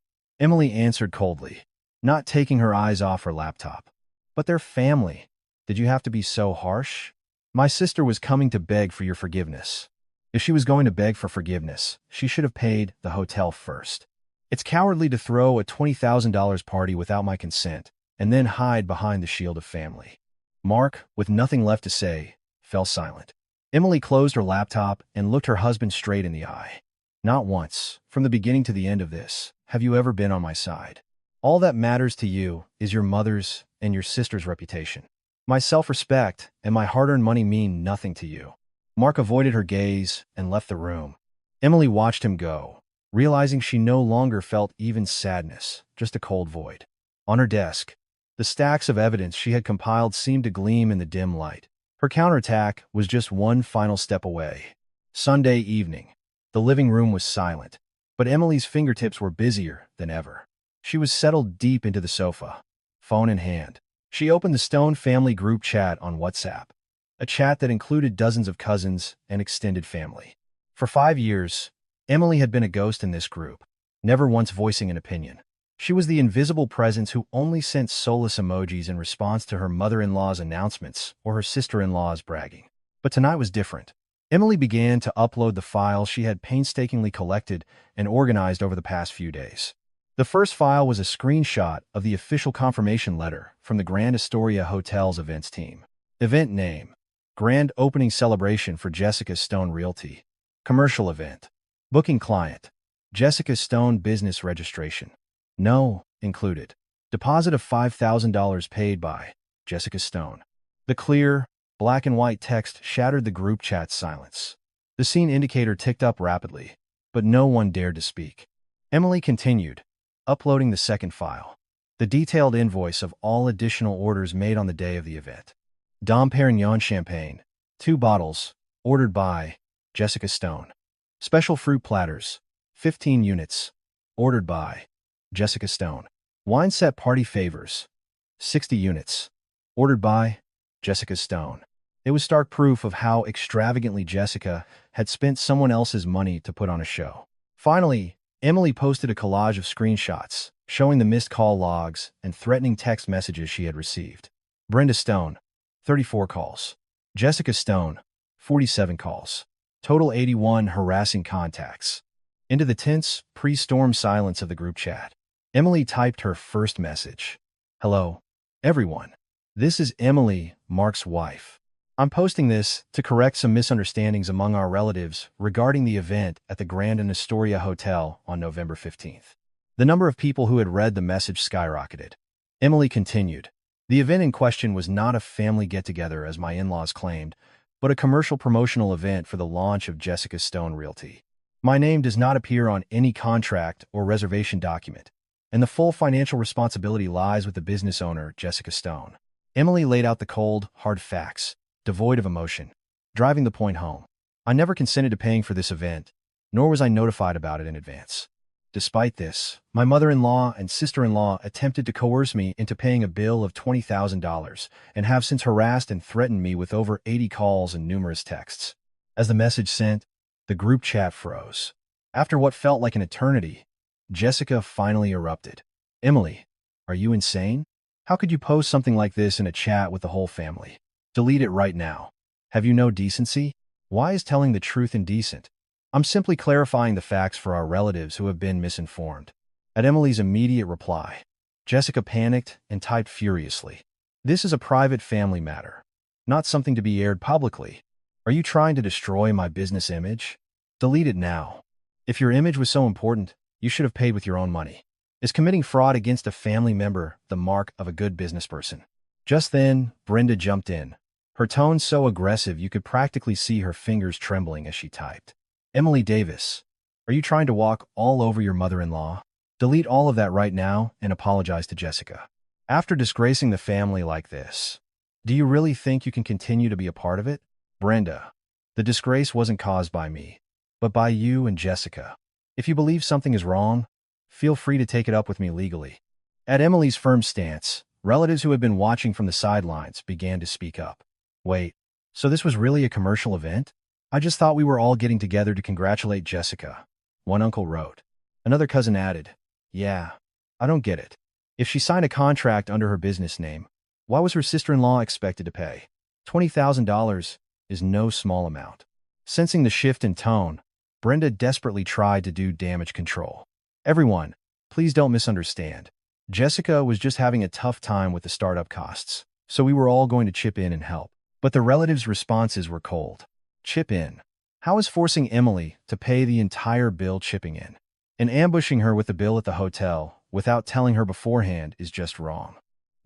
Emily answered coldly, not taking her eyes off her laptop. But they're family. Did you have to be so harsh? My sister was coming to beg for your forgiveness. If she was going to beg for forgiveness, she should have paid the hotel first. It's cowardly to throw a $20,000 party without my consent and then hide behind the shield of family. Mark, with nothing left to say, fell silent. Emily closed her laptop and looked her husband straight in the eye. Not once, from the beginning to the end of this, have you ever been on my side. All that matters to you is your mother's and your sister's reputation. My self-respect and my hard-earned money mean nothing to you. Mark avoided her gaze and left the room. Emily watched him go, realizing she no longer felt even sadness, just a cold void. On her desk, the stacks of evidence she had compiled seemed to gleam in the dim light. Her counterattack was just one final step away. Sunday evening. The living room was silent, but Emily's fingertips were busier than ever. She was settled deep into the sofa, phone in hand. She opened the Stone family group chat on WhatsApp, a chat that included dozens of cousins and extended family. For 5 years, Emily had been a ghost in this group, never once voicing an opinion. She was the invisible presence who only sent soulless emojis in response to her mother-in-law's announcements or her sister-in-law's bragging. But tonight was different. Emily began to upload the files she had painstakingly collected and organized over the past few days. The first file was a screenshot of the official confirmation letter from the Grand Astoria Hotel's events team. Event name: Grand Opening Celebration for Jessica Stone Realty. Commercial event. Booking client: Jessica Stone Business Registration. No included. Deposit of $5,000 paid by Jessica Stone. The clear, black and white text shattered the group chat's silence. The scene indicator ticked up rapidly, but no one dared to speak. Emily continued, uploading the second file, the detailed invoice of all additional orders made on the day of the event. Dom Perignon Champagne, 2 bottles, ordered by Jessica Stone. Special fruit platters, 15 units, ordered by Jessica Stone. Wine set party favors, 60 units, ordered by Jessica Stone. It was stark proof of how extravagantly Jessica had spent someone else's money to put on a show. Finally, Emily posted a collage of screenshots showing the missed call logs and threatening text messages she had received. Brenda Stone, 34 calls. Jessica Stone, 47 calls. Total 81 harassing contacts. Into the tense, pre-storm silence of the group chat, Emily typed her first message. Hello, everyone. This is Emily, Mark's wife. I'm posting this to correct some misunderstandings among our relatives regarding the event at the Grand Astoria Hotel on November 15th. The number of people who had read the message skyrocketed. Emily continued. The event in question was not a family get-together as my in-laws claimed, but a commercial promotional event for the launch of Jessica Stone Realty. My name does not appear on any contract or reservation document, and the full financial responsibility lies with the business owner, Jessica Stone. Emily laid out the cold, hard facts, devoid of emotion, driving the point home. I never consented to paying for this event, nor was I notified about it in advance. Despite this, my mother-in-law and sister-in-law attempted to coerce me into paying a bill of $20,000 and have since harassed and threatened me with over 80 calls and numerous texts. As the message sent, the group chat froze. After what felt like an eternity, Jessica finally erupted. "Emily, are you insane? How could you post something like this in a chat with the whole family? Delete it right now. Have you no decency? Why is telling the truth indecent? I'm simply clarifying the facts for our relatives who have been misinformed." At Emily's immediate reply, Jessica panicked and typed furiously, "This is a private family matter, not something to be aired publicly. Are you trying to destroy my business image? Delete it now. If your image was so important, you should have paid with your own money. Is committing fraud against a family member the mark of a good business person?" Just then, Brenda jumped in, her tone so aggressive you could practically see her fingers trembling as she typed. "Emily Davis, are you trying to walk all over your mother-in-law? Delete all of that right now and apologize to Jessica. After disgracing the family like this, do you really think you can continue to be a part of it? Brenda, the disgrace wasn't caused by me, but by you and Jessica. If you believe something is wrong, feel free to take it up with me legally." At Emily's firm stance, relatives who had been watching from the sidelines began to speak up. "Wait, so this was really a commercial event? I just thought we were all getting together to congratulate Jessica," one uncle wrote. Another cousin added, "Yeah, I don't get it. If she signed a contract under her business name, why was her sister-in-law expected to pay? $20,000 is no small amount." Sensing the shift in tone, Brenda desperately tried to do damage control. "Everyone, please don't misunderstand. Jessica was just having a tough time with the startup costs, so we were all going to chip in and help." But the relatives' responses were cold. Chip in? How is forcing Emily to pay the entire bill chipping in? And ambushing her with the bill at the hotel without telling her beforehand is just wrong.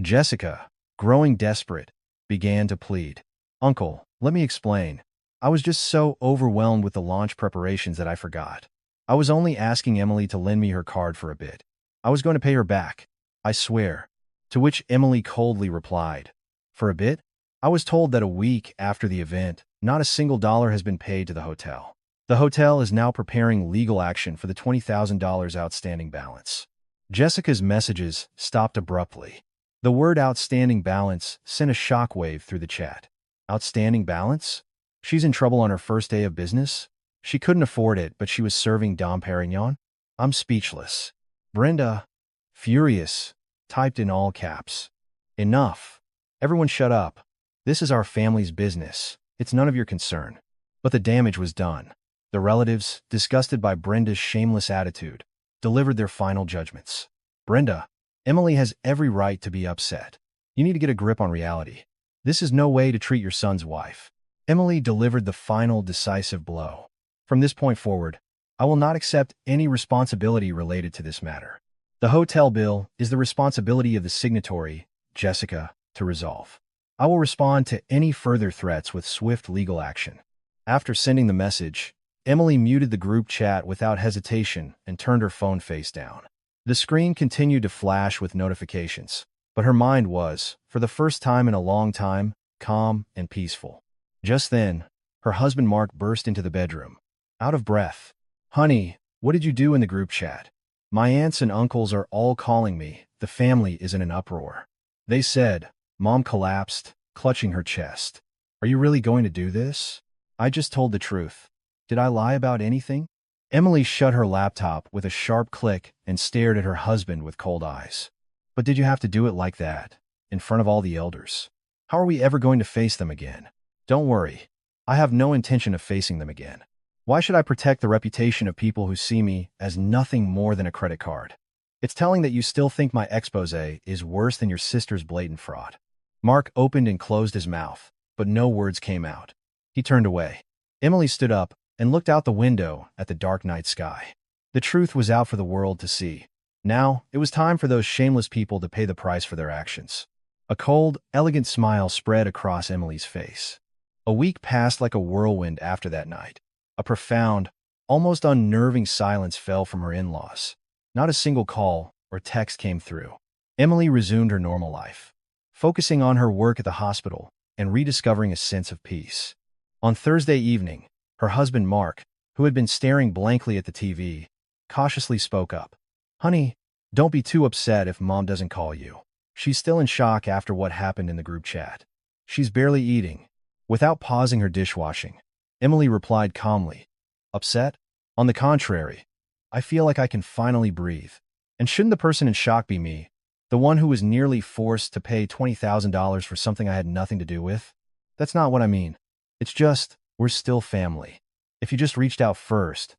Jessica, growing desperate, began to plead. "Uncle, let me explain. I was just so overwhelmed with the launch preparations that I forgot. I was only asking Emily to lend me her card for a bit. I was going to pay her back, I swear." To which Emily coldly replied, "For a bit? I was told that a week after the event, not a single dollar has been paid to the hotel. The hotel is now preparing legal action for the $20,000 outstanding balance." Jessica's messages stopped abruptly. The word outstanding balance sent a shockwave through the chat. Outstanding balance? She's in trouble on her first day of business? She couldn't afford it, but she was serving Dom Perignon? I'm speechless. Brenda, furious, typed in all caps, "Enough. Everyone shut up. This is our family's business. It's none of your concern." But the damage was done. The relatives, disgusted by Brenda's shameless attitude, delivered their final judgments. "Brenda, Emily has every right to be upset. You need to get a grip on reality. This is no way to treat your son's wife." Emily delivered the final decisive blow. "From this point forward, I will not accept any responsibility related to this matter. The hotel bill is the responsibility of the signatory, Jessica, to resolve. I will respond to any further threats with swift legal action." After sending the message, Emily muted the group chat without hesitation and turned her phone face down. The screen continued to flash with notifications, but her mind was, for the first time in a long time, calm and peaceful. Just then, her husband Mark burst into the bedroom, out of breath. "Honey, what did you do in the group chat? My aunts and uncles are all calling me. The family is in an uproar. They said," Mom collapsed, clutching her chest. "Are you really going to do this?" "I just told the truth. Did I lie about anything?" Emily shut her laptop with a sharp click and stared at her husband with cold eyes. "But did you have to do it like that, in front of all the elders? How are we ever going to face them again?" "Don't worry. I have no intention of facing them again. Why should I protect the reputation of people who see me as nothing more than a credit card? It's telling that you still think my expose is worse than your sister's blatant fraud." Mark opened and closed his mouth, but no words came out. He turned away. Emily stood up and looked out the window at the dark night sky. The truth was out for the world to see. Now, it was time for those shameless people to pay the price for their actions. A cold, elegant smile spread across Emily's face. A week passed like a whirlwind after that night. A profound, almost unnerving silence fell from her in-laws. Not a single call or text came through. Emily resumed her normal life, focusing on her work at the hospital and rediscovering a sense of peace. On Thursday evening, Her husband, Mark, who had been staring blankly at the TV, cautiously spoke up. Honey, don't be too upset if Mom doesn't call you. She's still in shock after what happened in the group chat. She's barely eating. Without pausing her dishwashing, Emily replied calmly. Upset? On the contrary, I feel like I can finally breathe. And shouldn't the person in shock be me, the one who was nearly forced to pay $20,000 for something I had nothing to do with? That's not what I mean. It's just, we're still family. If you just reached out first,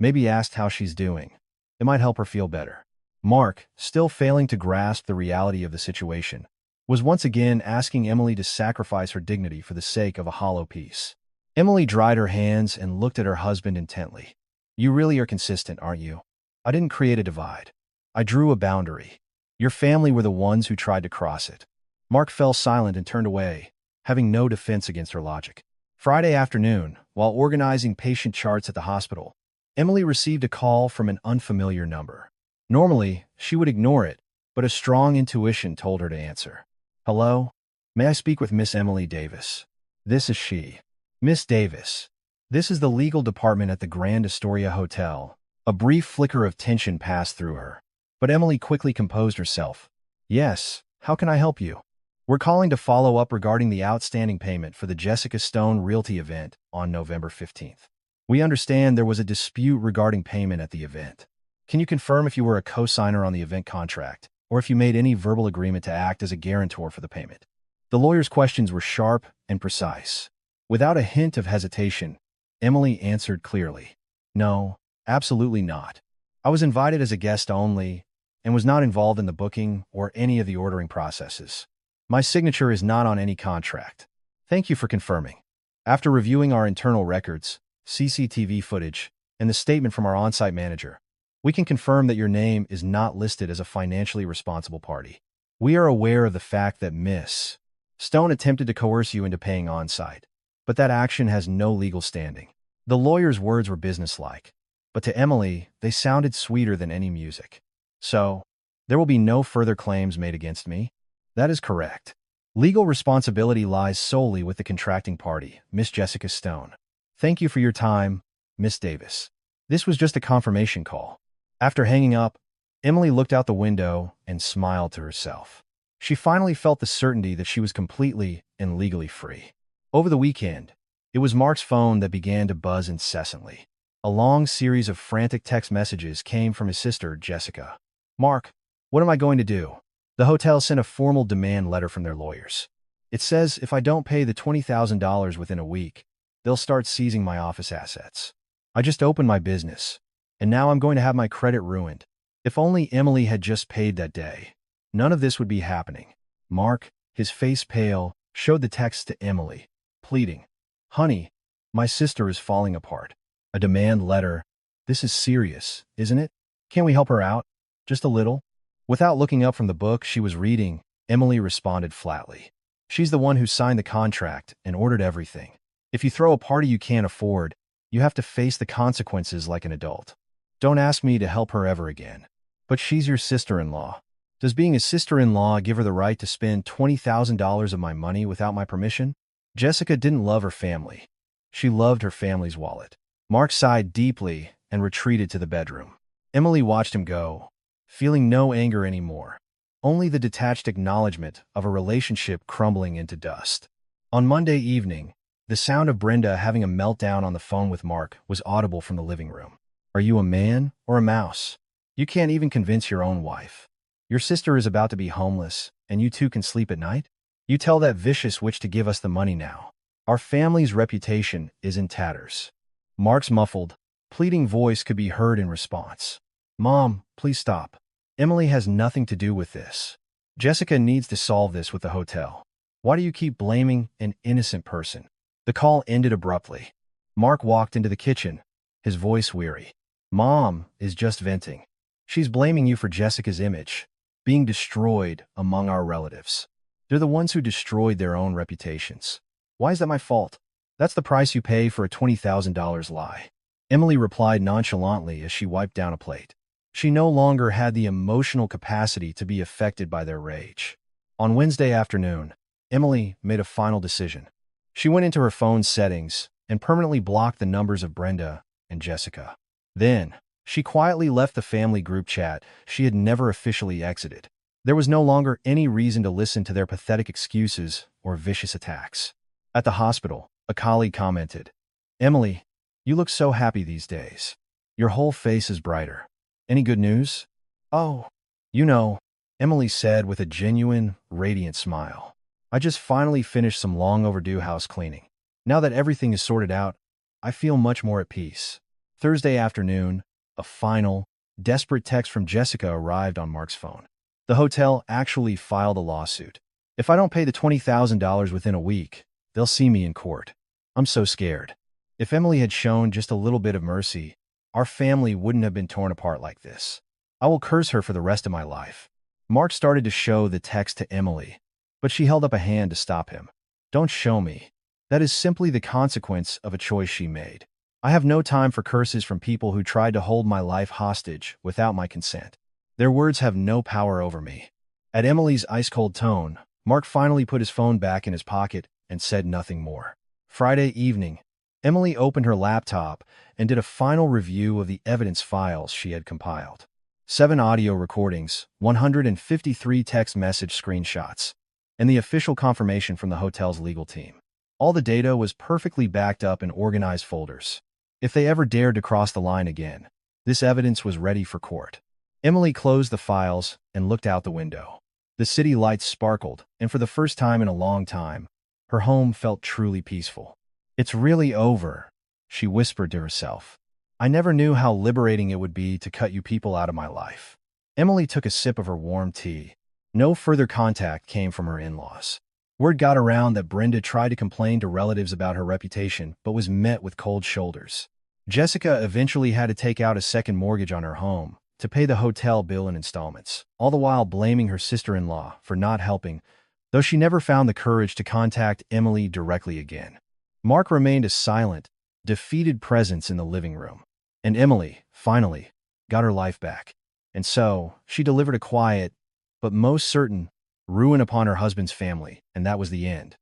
maybe asked how she's doing, it might help her feel better. Mark, still failing to grasp the reality of the situation, was once again asking Emily to sacrifice her dignity for the sake of a hollow peace. Emily dried her hands and looked at her husband intently. You really are consistent, aren't you? I didn't create a divide. I drew a boundary. Your family were the ones who tried to cross it. Mark fell silent and turned away, having no defense against her logic. Friday afternoon, while organizing patient charts at the hospital, Emily received a call from an unfamiliar number. Normally, she would ignore it, but a strong intuition told her to answer. Hello? May I speak with Miss Emily Davis? This is she. Miss Davis. This is the legal department at the Grand Astoria Hotel. A brief flicker of tension passed through her, but Emily quickly composed herself. Yes, how can I help you? We're calling to follow up regarding the outstanding payment for the Jessica Stone Realty event on November 15th. We understand there was a dispute regarding payment at the event. Can you confirm if you were a co-signer on the event contract, or if you made any verbal agreement to act as a guarantor for the payment? The lawyer's questions were sharp and precise. Without a hint of hesitation, Emily answered clearly. No, absolutely not. I was invited as a guest only and was not involved in the booking or any of the ordering processes. My signature is not on any contract. Thank you for confirming. After reviewing our internal records, CCTV footage, and the statement from our on-site manager, we can confirm that your name is not listed as a financially responsible party. We are aware of the fact that Miss Stone attempted to coerce you into paying on-site, but that action has no legal standing. The lawyer's words were businesslike, but to Emily, they sounded sweeter than any music. So, there will be no further claims made against me? That is correct. Legal responsibility lies solely with the contracting party, Miss Jessica Stone. Thank you for your time, Miss Davis. This was just a confirmation call. After hanging up, Emily looked out the window and smiled to herself. She finally felt the certainty that she was completely and legally free. Over the weekend, it was Mark's phone that began to buzz incessantly. A long series of frantic text messages came from his sister, Jessica. Mark, what am I going to do? The hotel sent a formal demand letter from their lawyers. It says if I don't pay the $20,000 within a week, they'll start seizing my office assets. I just opened my business, and now I'm going to have my credit ruined. If only Emily had just paid that day, none of this would be happening. Mark, his face pale, showed the text to Emily, pleading, Honey, my sister is falling apart. A demand letter. This is serious, isn't it? Can't we help her out? Just a little? Without looking up from the book she was reading, Emily responded flatly. She's the one who signed the contract and ordered everything. If you throw a party you can't afford, you have to face the consequences like an adult. Don't ask me to help her ever again. But she's your sister-in-law. Does being a sister-in-law give her the right to spend $20,000 of my money without my permission? Jessica didn't love her family. She loved her family's wallet. Mark sighed deeply and retreated to the bedroom. Emily watched him go, feeling no anger anymore, only the detached acknowledgement of a relationship crumbling into dust. On Monday evening, the sound of Brenda having a meltdown on the phone with Mark was audible from the living room. Are you a man or a mouse? You can't even convince your own wife. Your sister is about to be homeless, and you two can sleep at night? You tell that vicious witch to give us the money now. Our family's reputation is in tatters. Mark's muffled, pleading voice could be heard in response. Mom, please stop. Emily has nothing to do with this. Jessica needs to solve this with the hotel. Why do you keep blaming an innocent person? The call ended abruptly. Mark walked into the kitchen, his voice weary. Mom is just venting. She's blaming you for Jessica's image being destroyed among our relatives. They're the ones who destroyed their own reputations. Why is that my fault? That's the price you pay for a $20,000 lie. Emily replied nonchalantly as she wiped down a plate. She no longer had the emotional capacity to be affected by their rage. On Wednesday afternoon, Emily made a final decision. She went into her phone's settings and permanently blocked the numbers of Brenda and Jessica. Then, she quietly left the family group chat she had never officially exited. There was no longer any reason to listen to their pathetic excuses or vicious attacks. At the hospital, a colleague commented, "Emily, you look so happy these days. Your whole face is brighter. Any good news?" "Oh, you know," Emily said with a genuine, radiant smile. "I just finally finished some long overdue house cleaning. Now that everything is sorted out, I feel much more at peace." Thursday afternoon, a final, desperate text from Jessica arrived on Mark's phone. The hotel actually filed a lawsuit. "If I don't pay the $20,000 within a week, they'll see me in court. I'm so scared." If Emily had shown just a little bit of mercy, our family wouldn't have been torn apart like this. "I will curse her for the rest of my life." Mark started to show the text to Emily, but she held up a hand to stop him. "Don't show me. That is simply the consequence of a choice she made. I have no time for curses from people who tried to hold my life hostage without my consent. Their words have no power over me." At Emily's ice-cold tone, Mark finally put his phone back in his pocket and said nothing more. Friday evening, Emily opened her laptop and did a final review of the evidence files she had compiled. 7 audio recordings, 153 text message screenshots, and the official confirmation from the hotel's legal team. All the data was perfectly backed up in organized folders. If they ever dared to cross the line again, this evidence was ready for court. Emily closed the files and looked out the window. The city lights sparkled, and for the first time in a long time, her home felt truly peaceful. "It's really over," she whispered to herself. "I never knew how liberating it would be to cut you people out of my life." Emily took a sip of her warm tea. No further contact came from her in-laws. Word got around that Brenda tried to complain to relatives about her reputation, but was met with cold shoulders. Jessica eventually had to take out a second mortgage on her home to pay the hotel bill in installments, all the while blaming her sister-in-law for not helping, though she never found the courage to contact Emily directly again. Mark remained a silent, defeated presence in the living room, and Emily, finally, got her life back. And so, she delivered a quiet, but most certain, ruin upon her husband's family, and that was the end.